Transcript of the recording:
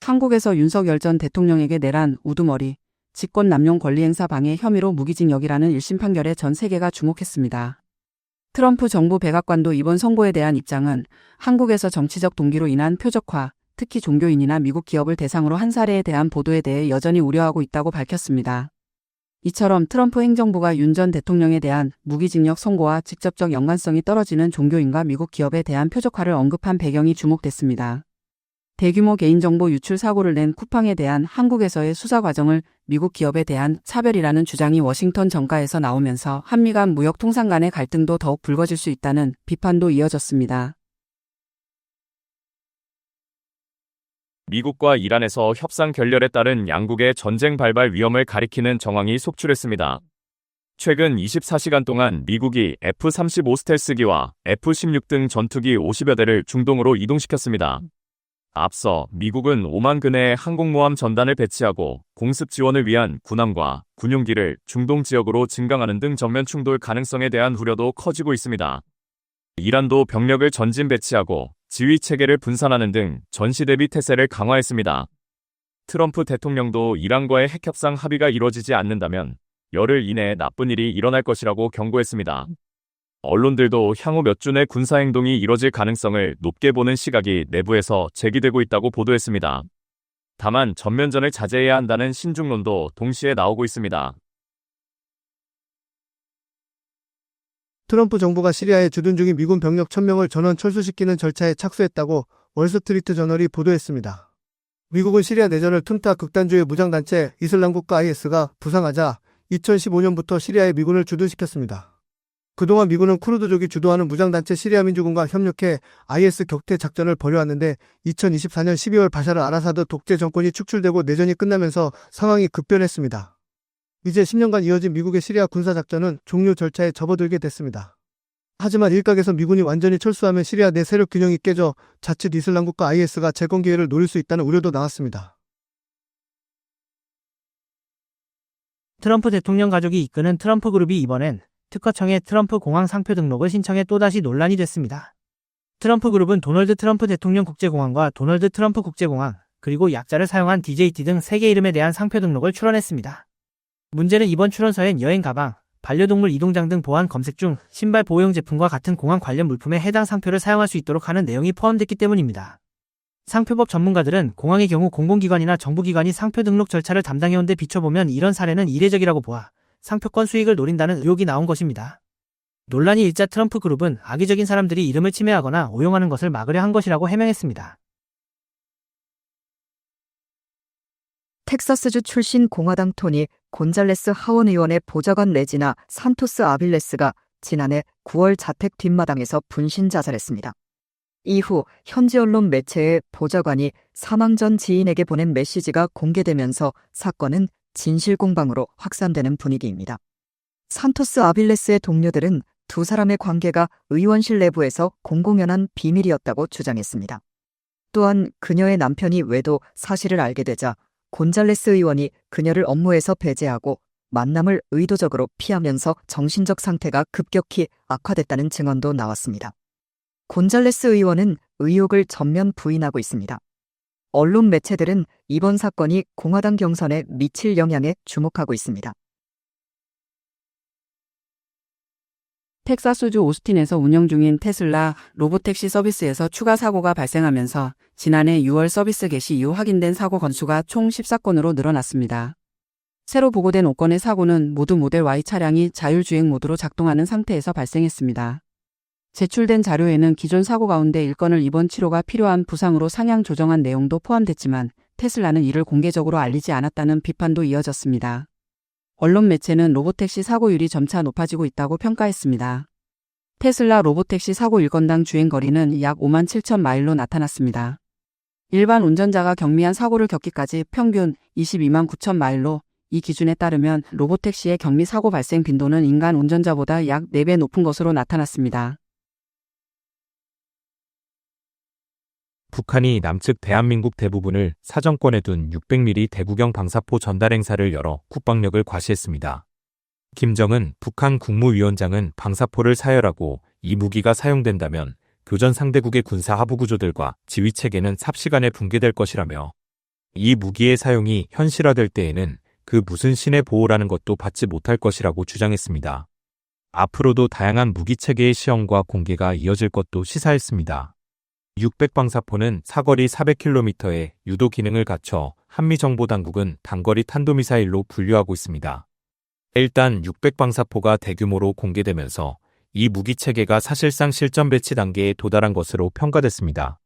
한국에서 윤석열 전 대통령에게 내란 우두머리, 직권 남용 권리행사 방해 혐의로 무기징역이라는 1심 판결에 전 세계가 주목했습니다. 트럼프 정부 백악관도 이번 선고에 대한 입장은 한국에서 정치적 동기로 인한 표적화, 특히 종교인이나 미국 기업을 대상으로 한 사례에 대한 보도에 대해 여전히 우려하고 있다고 밝혔습니다. 이처럼 트럼프 행정부가 윤 전 대통령에 대한 무기징역 선고와 직접적 연관성이 떨어지는 종교인과 미국 기업에 대한 표적화를 언급한 배경이 주목됐습니다. 대규모 개인정보 유출 사고를 낸 쿠팡에 대한 한국에서의 수사 과정을 미국 기업에 대한 차별이라는 주장이 워싱턴 정가에서 나오면서 한미 간 무역 통상 간의 갈등도 더욱 불거질 수 있다는 비판도 이어졌습니다. 미국과 이란에서 협상 결렬에 따른 양국의 전쟁 발발 위험을 가리키는 정황이 속출했습니다. 최근 24시간 동안 미국이 F-35 스텔스기와 F-16 등 전투기 50여 대를 중동으로 이동시켰습니다. 앞서 미국은 오만 근해의 항공모함 전단을 배치하고 공습 지원을 위한 군함과 군용기를 중동 지역으로 증강하는 등 정면 충돌 가능성에 대한 우려도 커지고 있습니다. 이란도 병력을 전진 배치하고 지휘 체계를 분산하는 등 전시 대비 태세를 강화했습니다. 트럼프 대통령도 이란과의 핵협상 합의가 이루어지지 않는다면 열흘 이내에 나쁜 일이 일어날 것이라고 경고했습니다. 언론들도 향후 몇 주 내 군사행동이 이뤄질 가능성을 높게 보는 시각이 내부에서 제기되고 있다고 보도했습니다. 다만 전면전을 자제해야 한다는 신중론도 동시에 나오고 있습니다. 트럼프 정부가 시리아에 주둔 중인 미군 병력 1000명을 전원 철수시키는 절차에 착수했다고 월스트리트 저널이 보도했습니다. 미국은 시리아 내전을 틈타 극단주의 무장단체 이슬람국가 IS가 부상하자 2015년부터 시리아에 미군을 주둔시켰습니다. 그동안 미군은 쿠르드족이 주도하는 무장단체 시리아 민주군과 협력해 IS 격퇴 작전을 벌여왔는데 2024년 12월 바샤르 알아사드 독재 정권이 축출되고 내전이 끝나면서 상황이 급변했습니다. 이제 10년간 이어진 미국의 시리아 군사작전은 종료 절차에 접어들게 됐습니다. 하지만 일각에서 미군이 완전히 철수하면 시리아 내 세력 균형이 깨져 자칫 이슬람국가 IS가 재건 기회를 노릴 수 있다는 우려도 나왔습니다. 트럼프 대통령 가족이 이끄는 트럼프 그룹이 이번엔 특허청에 트럼프 공항 상표 등록을 신청해 또다시 논란이 됐습니다. 트럼프 그룹은 도널드 트럼프 대통령 국제공항과 도널드 트럼프 국제공항, 그리고 약자를 사용한 DJT 등 3개 이름에 대한 상표 등록을 출원했습니다. 문제는 이번 출원서엔 여행 가방, 반려동물 이동장 등 보안 검색 중 신발 보호용 제품과 같은 공항 관련 물품에 해당 상표를 사용할 수 있도록 하는 내용이 포함됐기 때문입니다. 상표법 전문가들은 공항의 경우 공공기관이나 정부기관이 상표 등록 절차를 담당해온 데 비춰보면 이런 사례는 이례적이라고 보아 상표권 수익을 노린다는 의혹이 나온 것입니다. 논란이 일자 트럼프 그룹은 악의적인 사람들이 이름을 침해하거나 오용하는 것을 막으려 한 것이라고 해명했습니다. 텍사스주 출신 공화당 토니 곤잘레스 하원 의원의 보좌관 레지나 산토스 아빌레스가 지난해 9월 자택 뒷마당에서 분신 자살했습니다. 이후 현지 언론 매체의 보좌관이 사망 전 지인에게 보낸 메시지가 공개되면서 사건은 진실 공방으로 확산되는 분위기입니다. 산토스 아빌레스의 동료들은 두 사람의 관계가 의원실 내부에서 공공연한 비밀이었다고 주장했습니다. 또한 그녀의 남편이 외도 사실을 알게 되자 곤잘레스 의원이 그녀를 업무에서 배제하고 만남을 의도적으로 피하면서 정신적 상태가 급격히 악화됐다는 증언도 나왔습니다. 곤잘레스 의원은 의혹을 전면 부인하고 있습니다. 언론 매체들은 이번 사건이 공화당 경선에 미칠 영향에 주목하고 있습니다. 텍사스주 오스틴에서 운영 중인 테슬라 로보택시 서비스에서 추가 사고가 발생하면서 지난해 6월 서비스 개시 이후 확인된 사고 건수가 총 14건으로 늘어났습니다. 새로 보고된 5건의 사고는 모두 모델 Y 차량이 자율주행 모드로 작동하는 상태에서 발생했습니다. 제출된 자료에는 기존 사고 가운데 1건을 입원 치료가 필요한 부상으로 상향 조정한 내용도 포함됐지만 테슬라는 이를 공개적으로 알리지 않았다는 비판도 이어졌습니다. 언론 매체는 로보택시 사고율이 점차 높아지고 있다고 평가했습니다. 테슬라 로보택시 사고 1건당 주행거리는 약 5만 7천 마일로 나타났습니다. 일반 운전자가 경미한 사고를 겪기까지 평균 22만 9천 마일로 이 기준에 따르면 로보택시의 경미 사고 발생 빈도는 인간 운전자보다 약 4배 높은 것으로 나타났습니다. 북한이 남측 대한민국 대부분을 사정권에 둔 600mm 대구경 방사포 전달 행사를 열어 국방력을 과시했습니다. 김정은 북한 국무위원장은 방사포를 사열하고 이 무기가 사용된다면 교전 상대국의 군사 하부 구조들과 지휘체계는 삽시간에 붕괴될 것이라며 이 무기의 사용이 현실화될 때에는 그 무슨 신의 보호라는 것도 받지 못할 것이라고 주장했습니다. 앞으로도 다양한 무기 체계의 시험과 공개가 이어질 것도 시사했습니다. 600방사포는 사거리 400km의 유도 기능을 갖춰 한미정보당국은 단거리 탄도미사일로 분류하고 있습니다. 일단 600방사포가 대규모로 공개되면서 이 무기 체계가 사실상 실전 배치 단계에 도달한 것으로 평가됐습니다.